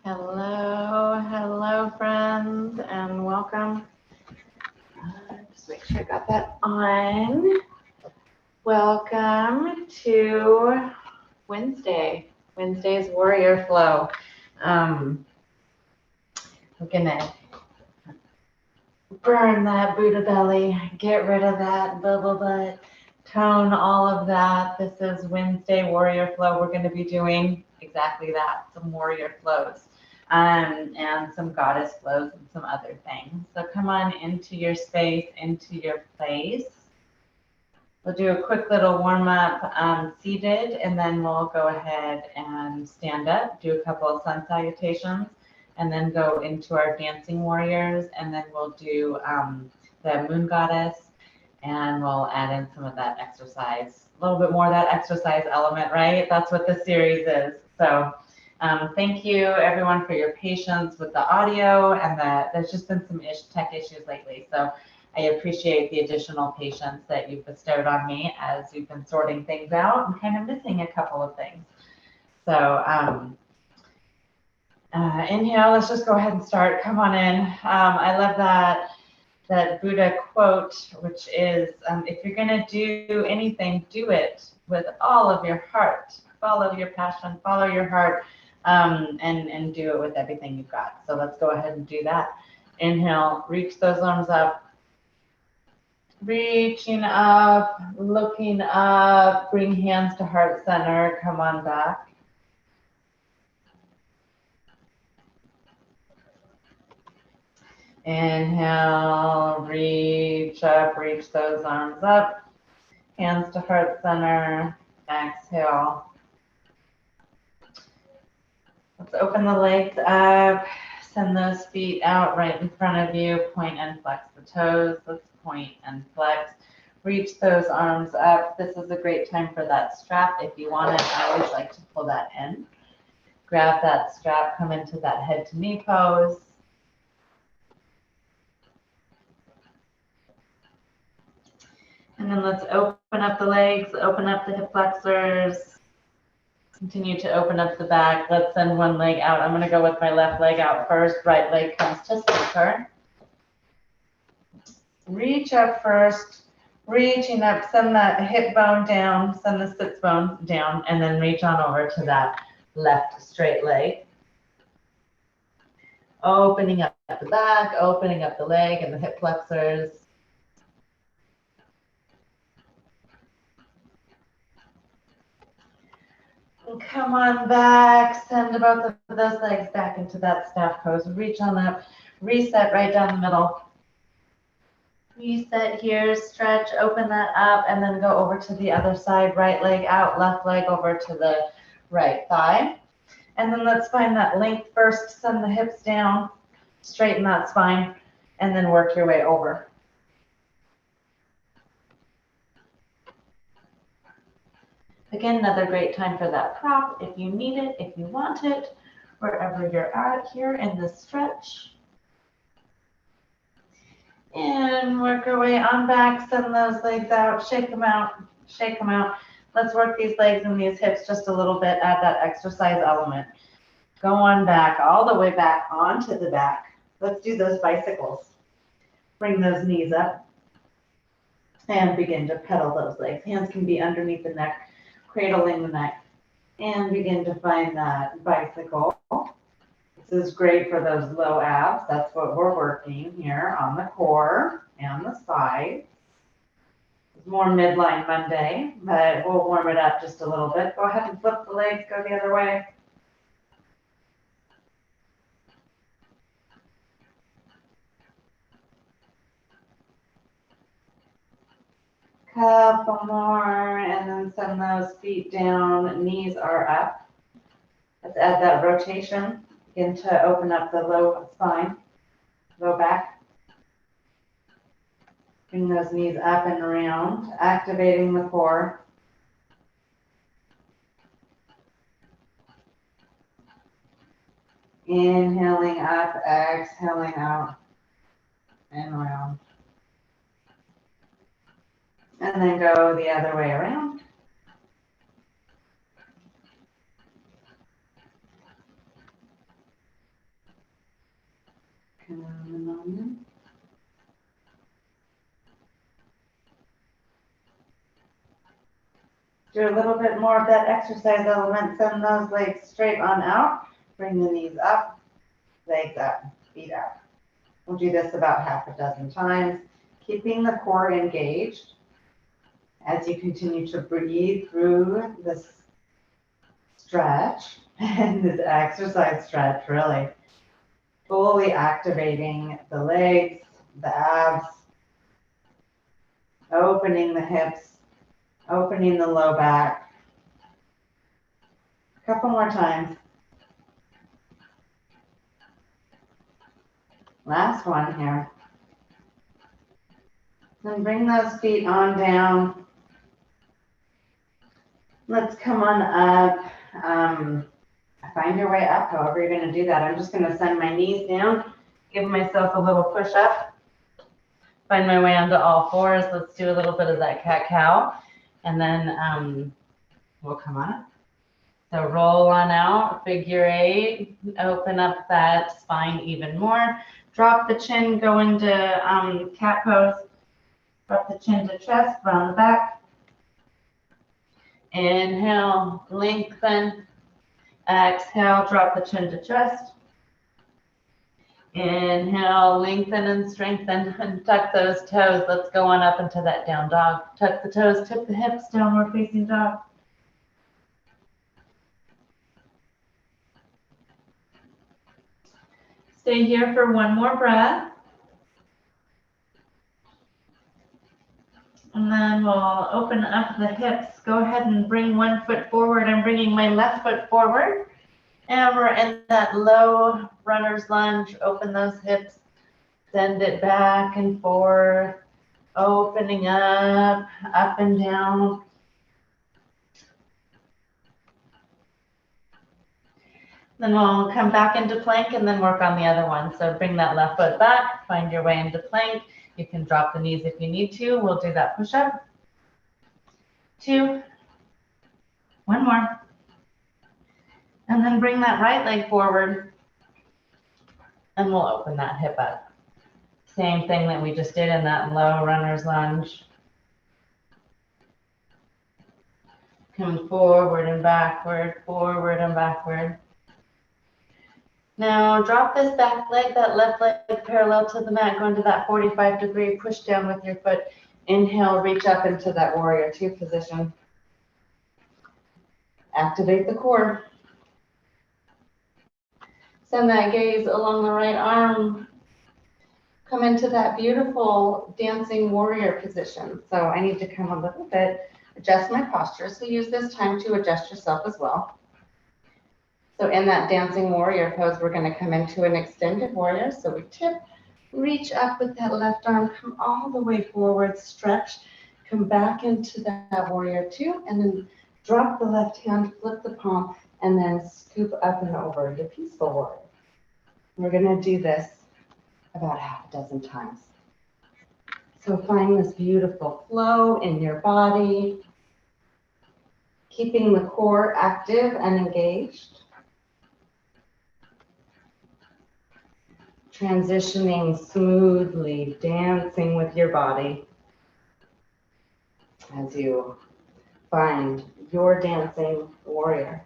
Hello, friends, and welcome. Just make sure I got that on. Welcome to Wednesday's Warrior Flow. We're gonna burn that Buddha belly, get rid of that bubble butt, tone all of that. This is Wednesday Warrior Flow. We're going to be doing exactly that, some warrior flows. And some goddess flows and some other things. So come on into your space, into your place. We'll do a quick little warm up seated, and then we'll go ahead and stand up, do a couple of sun salutations, and then go into our dancing warriors, and then we'll do the moon goddess, and we'll add in some of that exercise, a little bit more of that exercise element, right? That's what the series is. So thank you everyone for your patience with the audio, and there's just been some tech issues lately. So I appreciate the additional patience that you've bestowed on me as you've been sorting things out and kind of missing a couple of things. So inhale, let's just go ahead and start. Come on in. I love that Buddha quote, which is, if you're going to do anything, do it with all of your heart. Follow your passion, follow your heart, and do it with everything you've got. So let's go ahead and do that. Inhale, reach those arms up. Reaching up, looking up, bring hands to heart center. Come on back. Inhale, reach up, reach those arms up, hands to heart center. Exhale. Let's open the legs up, send those feet out right in front of you, point and flex the toes. Let's point and flex. Reach those arms up. This is a great time for that strap. If you want it, I always like to pull that in. Grab that strap, come into that head to knee pose. And then let's open up the legs, open up the hip flexors. Continue to open up the back. Let's send one leg out. I'm going to go with my left leg out first. Right leg comes to center. Reach up first. Reaching up, send that hip bone down, send the sits bone down, and then reach on over to that left straight leg. Opening up the back, opening up the leg and the hip flexors. And come on back, send both of those legs back into that staff pose. Reach on up, reset right down the middle. Reset here, stretch, open that up, and then go over to the other side. Right leg out, left leg over to the right thigh. And then let's find that length first. Send the hips down, straighten that spine, and then work your way over. Again, another great time for that prop if you need it, if you want it, wherever you're at here in this stretch. And work our way on back, send those legs out, shake them out, shake them out. Let's work these legs and these hips just a little bit, add that exercise element. Go on back, all the way back onto the back. Let's do those bicycles. Bring those knees up and begin to pedal those legs. Hands can be underneath the neck, cradling the neck, and begin to find that bicycle. This is great for those low abs. That's what we're working here on the core and the sides. It's more midline Monday, but we'll warm it up just a little bit. Go ahead and flip the legs, go the other way. Couple more, and then send those feet down, knees are up. Let's add that rotation. Begin to open up the low spine, low back. Bring those knees up and around, activating the core. Inhaling up, exhaling out, and around. And then go the other way around. Come on. Do a little bit more of that exercise element. Send those legs straight on out. Bring the knees up, legs up, feet up. We'll do this about half a dozen times, keeping the core engaged as you continue to breathe through this stretch and this exercise stretch, really. Fully activating the legs, the abs, opening the hips, opening the low back. A couple more times. Last one here. Then bring those feet on down. Let's come on up. Find your way up, however you're going to do that. I'm just going to send my knees down, give myself a little push up. Find my way onto all fours. Let's do a little bit of that cat-cow. And then we'll come on up. So roll on out, figure eight, open up that spine even more. Drop the chin, go into cat pose. Drop the chin to chest, round the back. Inhale, lengthen. Exhale, drop the chin to chest. Inhale, lengthen and strengthen, and tuck those toes. Let's go on up into that down dog. Tuck the toes, tip the hips, downward facing dog. Stay here for one more breath. And then we'll open up the hips. Go ahead and bring one foot forward. I'm bringing my left foot forward. And we're in that low runner's lunge. Open those hips. Send it back and forth. Opening up and down. Then we'll come back into plank and then work on the other one. So bring that left foot back. Find your way into plank. You can drop the knees if you need to. We'll do that push-up. 2. One more. And then bring that right leg forward. And we'll open that hip up. Same thing that we just did in that low runner's lunge. Come forward and backward, forward and backward. Now drop this back leg, that left leg parallel to the mat, go into that 45-degree push down with your foot. Inhale, reach up into that warrior 2 position. Activate the core. Send that gaze along the right arm. Come into that beautiful dancing warrior position. So I need to come a little bit, adjust my posture. So use this time to adjust yourself as well. So in that dancing warrior pose, we're going to come into an extended warrior. So we tip, reach up with that left arm, come all the way forward, stretch, come back into that warrior 2, and then drop the left hand, flip the palm, and then scoop up and over to peaceful warrior. We're going to do this about half a dozen times. So find this beautiful flow in your body, keeping the core active and engaged. Transitioning smoothly, dancing with your body as you find your dancing warrior.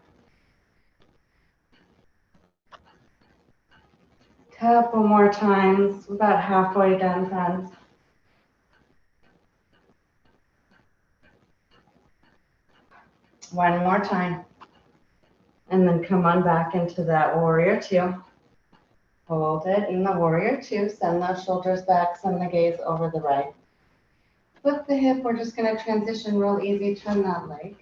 Couple more times, about halfway done, friends. One more time. And then come on back into that warrior 2. Hold it in the warrior 2. Send those shoulders back, send the gaze over the right. Flip the hip, we're just going to transition real easy, turn that leg.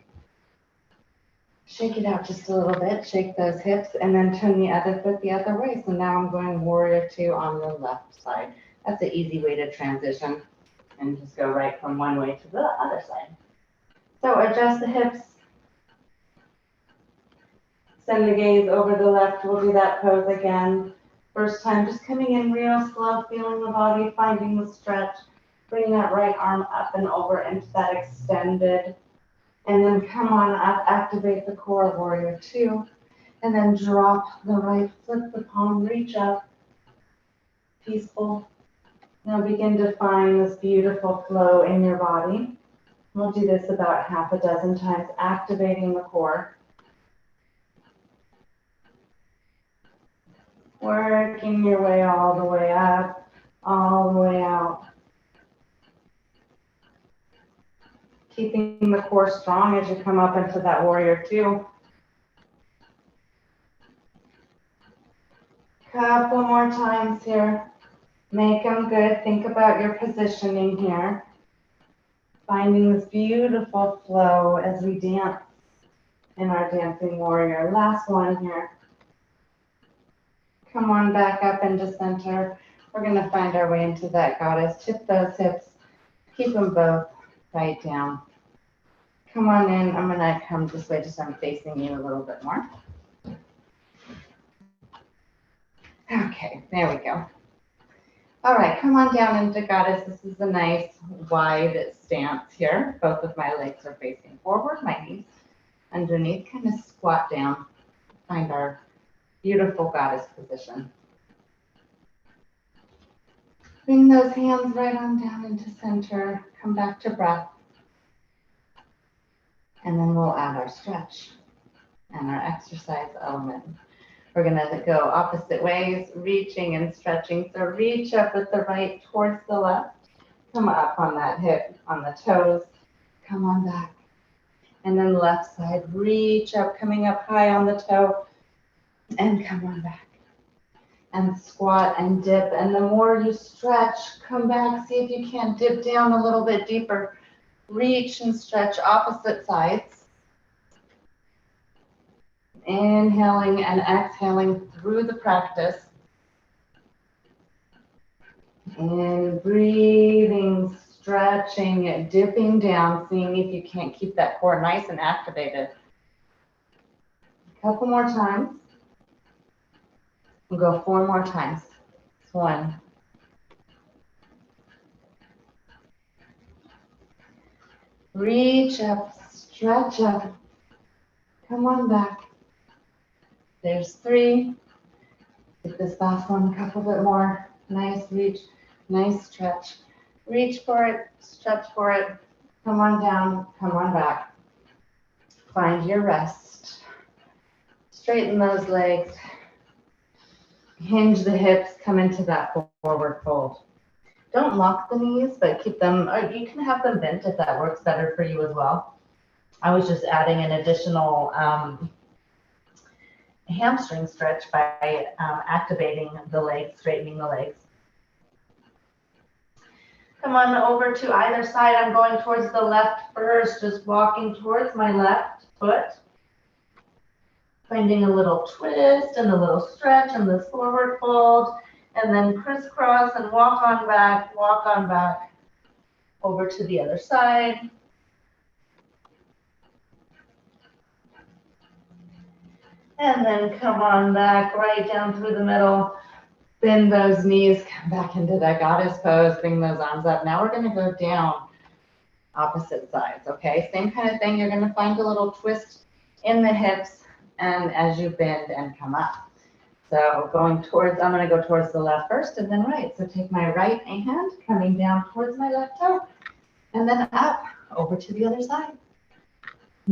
Shake it out just a little bit, shake those hips, and then turn the other foot the other way. So now I'm going warrior 2 on the left side. That's an easy way to transition and just go right from one way to the other side. So adjust the hips. Send the gaze over the left. We'll do that pose again. First time, just coming in real slow, feeling the body, finding the stretch. Bring that right arm up and over into that extended. And then come on up, activate the core, warrior 2. And then drop the right, flip the palm, reach up. peaceful. Now begin to find this beautiful flow in your body. We'll do this about half a dozen times, activating the core. Working your way all the way up, all the way out. Keeping the core strong as you come up into that warrior two. Couple more times here. Make them good. Think about your positioning here. Finding this beautiful flow as we dance in our dancing warrior. Last one here. Come on back up into center. We're going to find our way into that goddess. Tip those hips. Keep them both right down. Come on in. I'm going to come this way just so I'm facing you a little bit more. Okay, there we go. All right, come on down into goddess. This is a nice wide stance here. Both of my legs are facing forward, my knees underneath. Kind of squat down. Find our beautiful goddess position. Bring those hands right on down into center. Come back to breath. And then we'll add our stretch and our exercise element. We're going to go opposite ways, reaching and stretching. So reach up with the right towards the left. Come up on that hip, on the toes. Come on back. And then left side, reach up, coming up high on the toe. And come on back. And squat and dip. And the more you stretch, come back. See if you can't dip down a little bit deeper. Reach and stretch opposite sides. Inhaling and exhaling through the practice. And breathing, stretching, dipping down, seeing if you can't keep that core nice and activated. A couple more times. We'll go 4 more times. 1. Reach up, stretch up. Come on back. There's 3. Get this last one a couple bit more. Nice reach, nice stretch. Reach for it, stretch for it. Come on down, come on back. Find your rest. Straighten those legs. Hinge the hips, come into that forward fold. Don't lock the knees, but keep them, or you can have them bent if that works better for you as well. I was just adding an additional hamstring stretch by activating the legs, straightening the legs. Come on over to either side. I'm going towards the left first, just walking towards my left foot. Finding a little twist and a little stretch and this forward fold, and then crisscross and walk on back over to the other side. And then come on back right down through the middle. Bend those knees, come back into that goddess pose, bring those arms up. Now we're going to go down opposite sides, okay? Same kind of thing. You're going to find a little twist in the hips and as you bend and come up. So going towards, I'm going to go towards the left first and then right. So take my right hand coming down towards my left toe and then up over to the other side.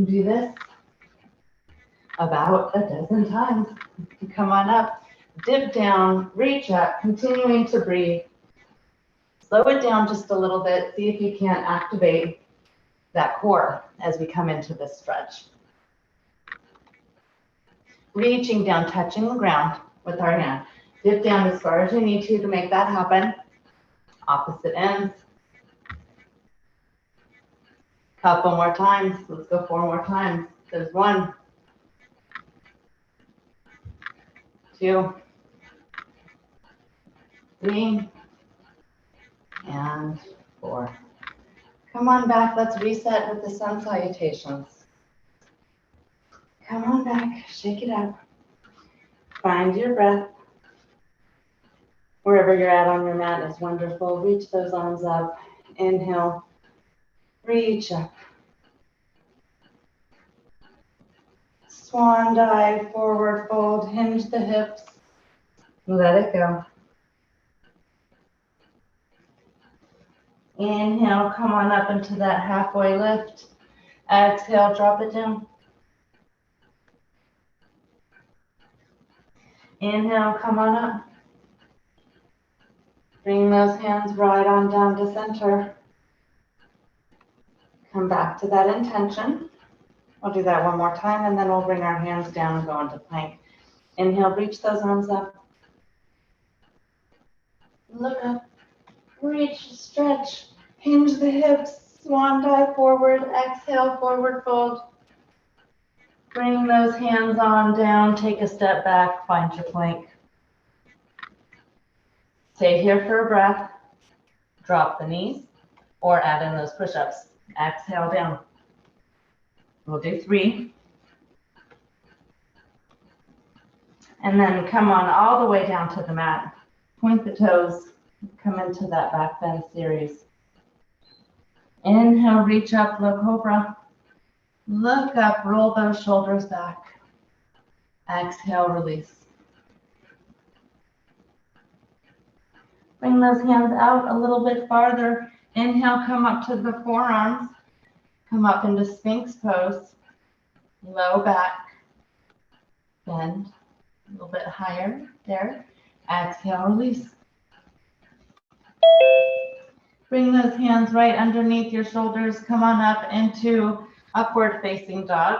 Do this about a dozen times. Come on up, dip down, reach up, continuing to breathe. Slow it down just a little bit. See if you can't activate that core as we come into this stretch. Reaching down, touching the ground with our hand. Dip down as far as you need to make that happen. Opposite ends. Couple more times. Let's go 4 more times. There's 1, 2, 3, and 4. Come on back. Let's reset with the sun salutations. Come on back. Shake it up. Find your breath. Wherever you're at on your mat is wonderful. Reach those arms up. Inhale. Reach up. Swan dive, forward fold. Hinge the hips. Let it go. Inhale, come on up into that halfway lift. Exhale, drop it down. Inhale, come on up. Bring those hands right on down to center. Come back to that intention. We'll do that one more time, and then we'll bring our hands down and go into plank. Inhale, reach those arms up. Look up, reach, stretch, hinge the hips, swan dive forward, exhale, forward fold. Bring those hands on down, take a step back, find your plank. Stay here for a breath, drop the knees, or add in those push-ups. Exhale down. We'll do 3. And then come on all the way down to the mat. Point the toes, come into that back bend series. Inhale, reach up, low cobra. Look up, roll those shoulders back. Exhale, release. Bring those hands out a little bit farther. Inhale, come up to the forearms. Come up into Sphinx pose. Low back. Bend a little bit higher there. Exhale, release. Bring those hands right underneath your shoulders. Come on up into upward facing dog.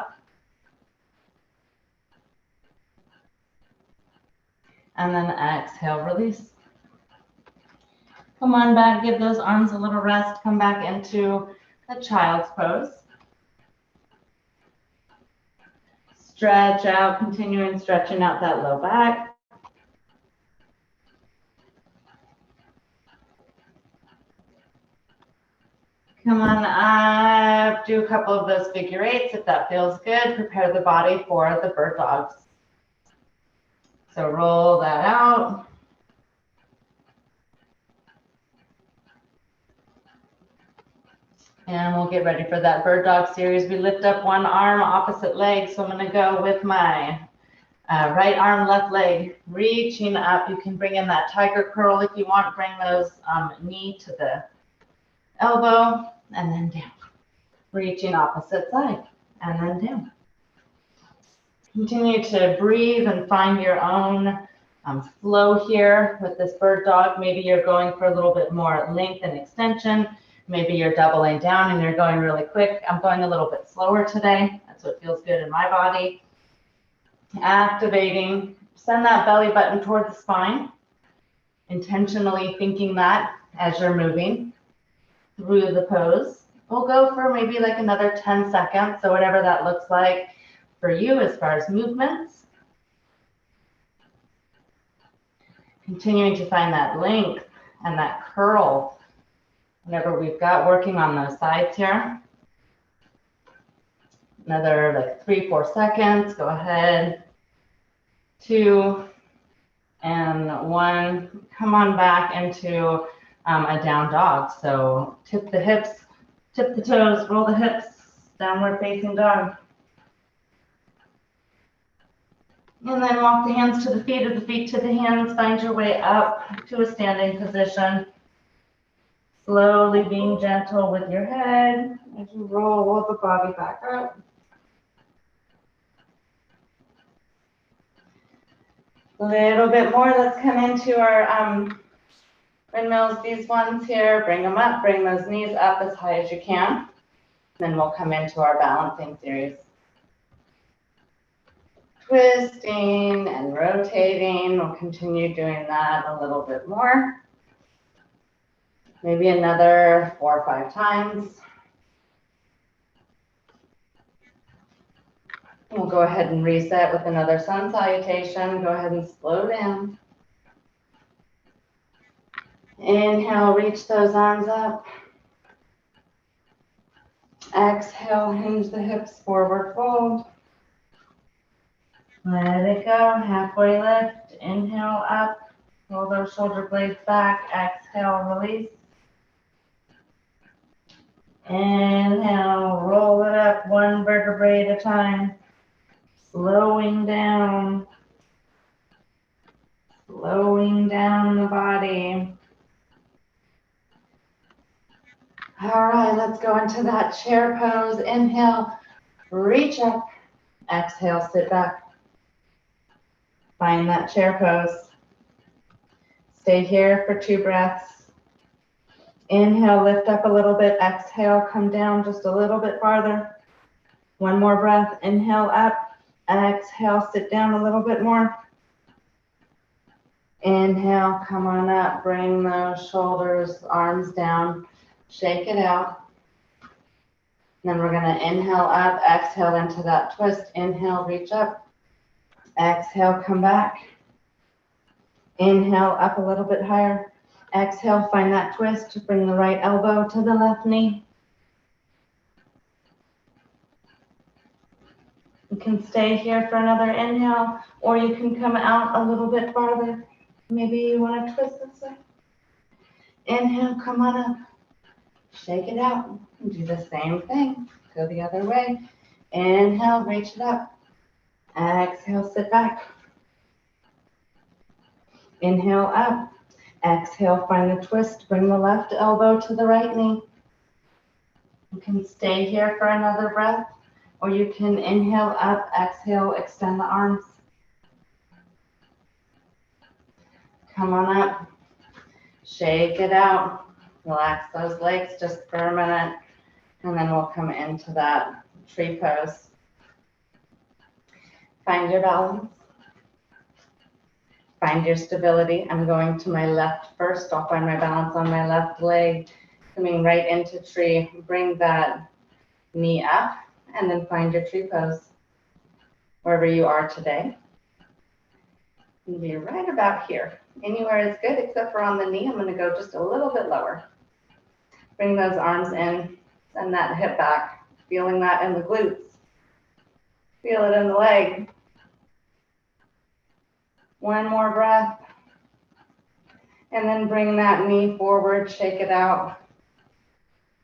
And then exhale, release. Come on back, give those arms a little rest. Come back into the child's pose. Stretch out, continuing stretching out that low back. Come on up, do a couple of those figure eights if that feels good. Prepare the body for the bird dogs. So roll that out. And we'll get ready for that bird dog series. We lift up one arm, opposite leg. So I'm going to go with my right arm, left leg, reaching up. You can bring in that tiger curl if you want. Bring those knee to the elbow and then down. Reaching opposite side and then down. Continue to breathe and find your own flow here with this bird dog. Maybe you're going for a little bit more length and extension. Maybe you're doubling down and you're going really quick. I'm going a little bit slower today. That's what feels good in my body. Activating. Send that belly button toward the spine. Intentionally thinking that as you're moving through the pose. We'll go for maybe like another 10 seconds. So whatever that looks like for you as far as movements. Continuing to find that length and that curl whenever we've got working on those sides here. Another like 3-4 seconds. Go ahead. 2 and 1. Come on back into a down dog. So tip the hips, tip the toes, roll the hips, downward facing dog. And then walk the hands to the feet or the feet to the hands. Find your way up to a standing position. Slowly being gentle with your head as you roll the body back up. A little bit more. Let's come into our windmills. These ones here, bring them up. Bring those knees up as high as you can. Then we'll come into our balancing series. Twisting and rotating. We'll continue doing that a little bit more. Maybe another 4 or 5 times. We'll go ahead and reset with another sun salutation. Go ahead and slow down. Inhale, reach those arms up. Exhale, hinge the hips, forward fold. Let it go, halfway lift. Inhale up, roll those shoulder blades back. Exhale, release. Inhale, roll it up one vertebrae at a time. Slowing down the body. All right, let's go into that chair pose. Inhale, reach up. Exhale, sit back. Find that chair pose. Stay here for 2 breaths. Inhale, lift up a little bit. Exhale, come down just a little bit farther. 1 more breath. Inhale up. Exhale, sit down a little bit more. Inhale, come on up. Bring those shoulders, arms down. Shake it out. Then we're going to inhale up, exhale into that twist. Inhale, reach up. Exhale, come back. Inhale, up a little bit higher. Exhale, find that twist. Bring the right elbow to the left knee. You can stay here for another inhale, or you can come out a little bit farther. Maybe you want to twist this way. Inhale, come on up. Shake it out. Do the same thing. Go the other way. Inhale, reach it up. Exhale, sit back. Inhale up. Exhale, find the twist. Bring the left elbow to the right knee. You can stay here for another breath, or you can inhale up, exhale, extend the arms. Come on up. Shake it out. Relax those legs just for a minute, and then we'll come into that tree pose. Find your balance. Find your stability. I'm going to my left first. I'll find my balance on my left leg. Coming right into tree. Bring that knee up, and then find your tree pose. Wherever you are today. You'll be right about here. Anywhere is good except for on the knee. I'm going to go just a little bit lower. Bring those arms in. Send that hip back. Feeling that in the glutes. Feel it in the leg. 1 more breath. And then bring that knee forward, shake it out.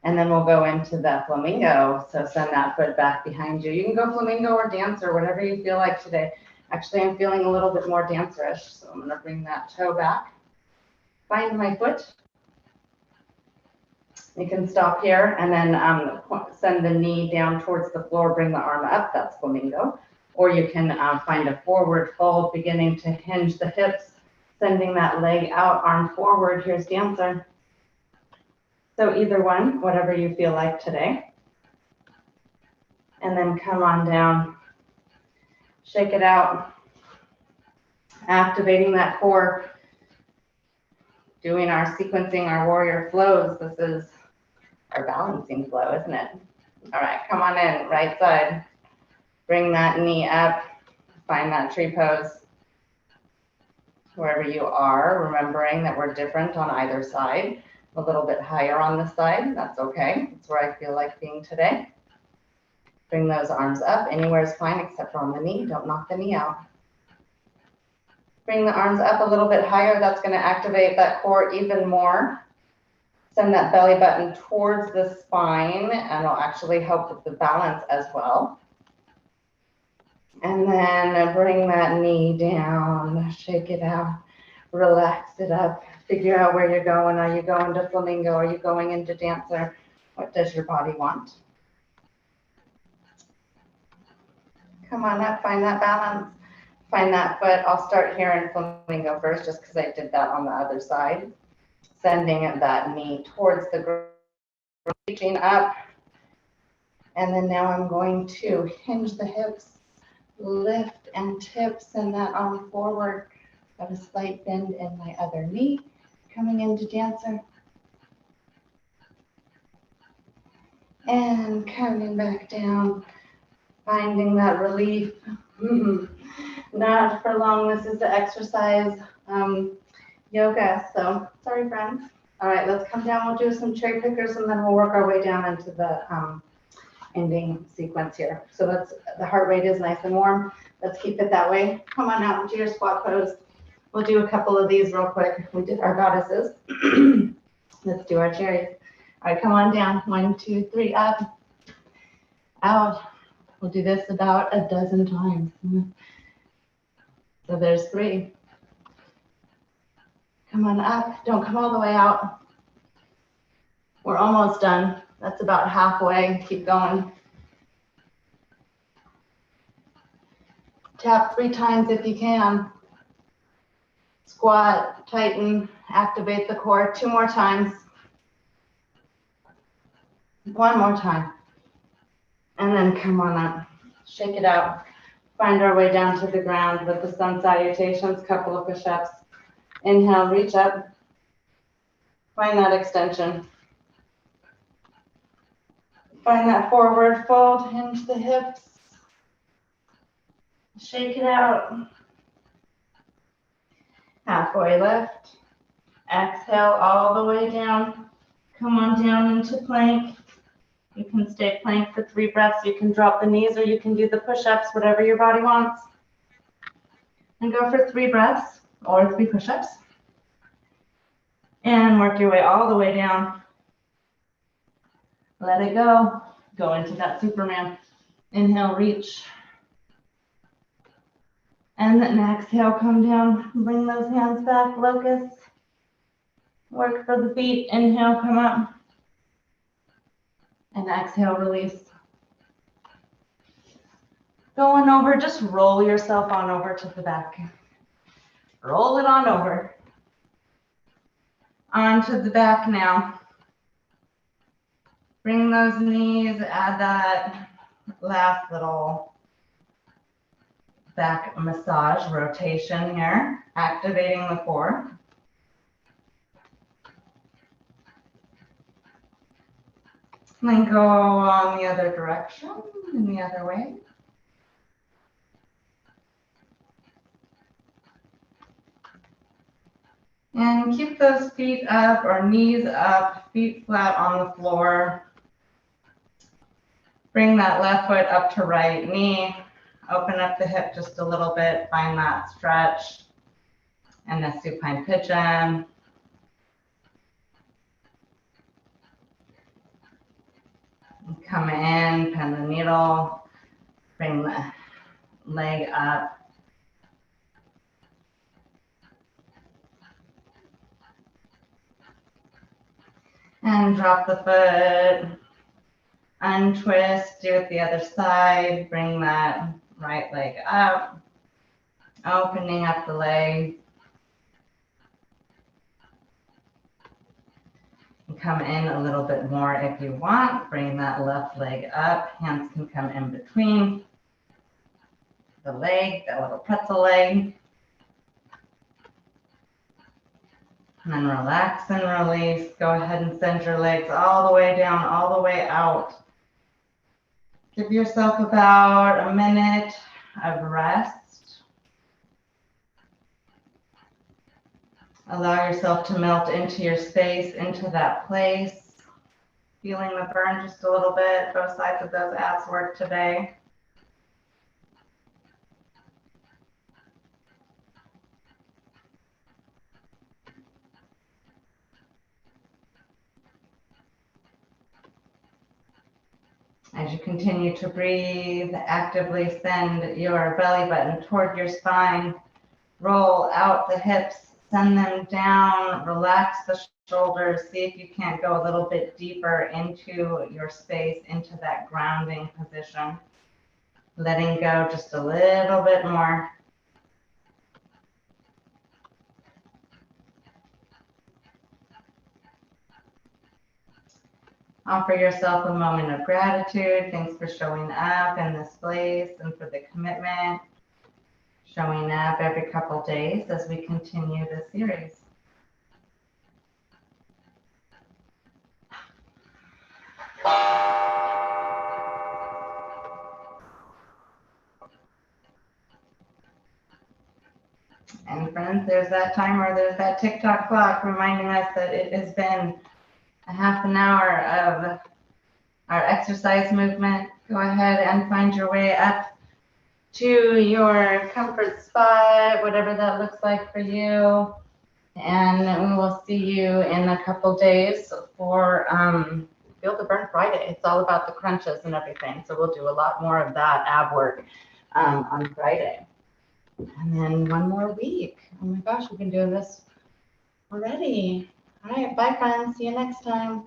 And then we'll go into the flamingo. So send that foot back behind you. You can go flamingo or dancer, whatever you feel like today. Actually, I'm feeling a little bit more dancerish, so I'm going to bring that toe back. Find my foot. You can stop here and then send the knee down towards the floor, bring the arm up. That's flamingo. Or you can find a forward fold, beginning to hinge the hips, sending that leg out, arm forward. Here's dancer. So either one, whatever you feel like today. And then come on down. Shake it out. Activating that core. Doing our sequencing, our warrior flows. This is our balancing flow, isn't it? All right, come on in, right side. Bring that knee up. Find that tree pose. Wherever you are, remembering that we're different on either side. A little bit higher on this side, that's okay. That's where I feel like being today. Bring those arms up. Anywhere is fine except for on the knee. Don't knock the knee out. Bring the arms up a little bit higher. That's going to activate that core even more. Send that belly button towards the spine, and it'll actually help with the balance as well. And then bring that knee down. Shake it out. Relax it up. Figure out where you're going. Are you going to flamingo? Are you going into dancer? What does your body want? Come on up, find that balance. Find that foot. I'll start here in flamingo first, just because I did that on the other side. Sending that knee towards the ground, reaching up. And then now I'm going to hinge the hips, lift and tip, send that arm forward. Got a slight bend in my other knee. Coming into dancer. And coming back down, finding that relief. Not for long. This is the exercise yoga. So sorry, friends. All right, let's come down. We'll do some cherry pickers, and then we'll work our way down into the ending sequence here. So let's, the heart rate is nice and warm. Let's keep it that way. Come on out into your squat pose. We'll do a couple of these real quick. We did our goddesses. Let's do our cherries. All right, come on down. 1, 2, 3, up, out. We'll do this about a dozen times. So there's 3. Come on up. Don't come all the way out. We're almost done. That's about halfway. Keep going. Tap 3 times if you can. Squat, tighten, activate the core. 2 more times. 1 more time. And then come on up. Shake it out. Find our way down to the ground with the sun salutations, couple of push-ups. Inhale, reach up. Find that extension. Find that forward fold, hinge the hips. Shake it out. Halfway lift. Exhale all the way down. Come on down into plank. You can stay plank for 3 breaths. You can drop the knees or you can do the push-ups, whatever your body wants. And go for 3 breaths or 3 push-ups. And work your way all the way down. Let it go. Go into that Superman. Inhale, reach. And then exhale, come down. Bring those hands back, locust. Work for the feet. Inhale, come up. And exhale, release. Going over, just roll yourself on over to the back. Roll it on over. Onto the back now. Bring those knees, add that last little back massage rotation here, activating the core. And then go on the other direction, in the other way. And keep those feet up or knees up, feet flat on the floor. Bring that left foot up to right knee. Open up the hip just a little bit. Find that stretch and the supine pigeon. Come in, pin the needle. Bring the leg up. And drop the foot. Untwist, do it the other side. Bring that right leg up. Opening up the leg. And come in a little bit more if you want. Bring that left leg up. Hands can come in between the leg, that little pretzel leg. And then relax and release. Go ahead and send your legs all the way down, all the way out. Give yourself about a minute of rest. Allow yourself to melt into your space, into that place. Feeling the burn just a little bit. Both sides of those abs work today. As you continue to breathe, actively send your belly button toward your spine. Roll out the hips, send them down, relax the shoulders. See if you can't go a little bit deeper into your space, into that grounding position. Letting go just a little bit more. Offer yourself a moment of gratitude. Thanks for showing up in this place and for the commitment. Showing up every couple days as we continue this series. And friends, there's that timer, there's that TikTok clock reminding us that it has been a half an hour of our exercise movement. Go ahead and find your way up to your comfort spot, whatever that looks like for you. And we will see you in a couple days for Feel the Burn Friday. It's all about the crunches and everything. So we'll do a lot more of that ab work on Friday. And then 1 more week. Oh my gosh, we've been doing this already. All right, bye friends. See you next time.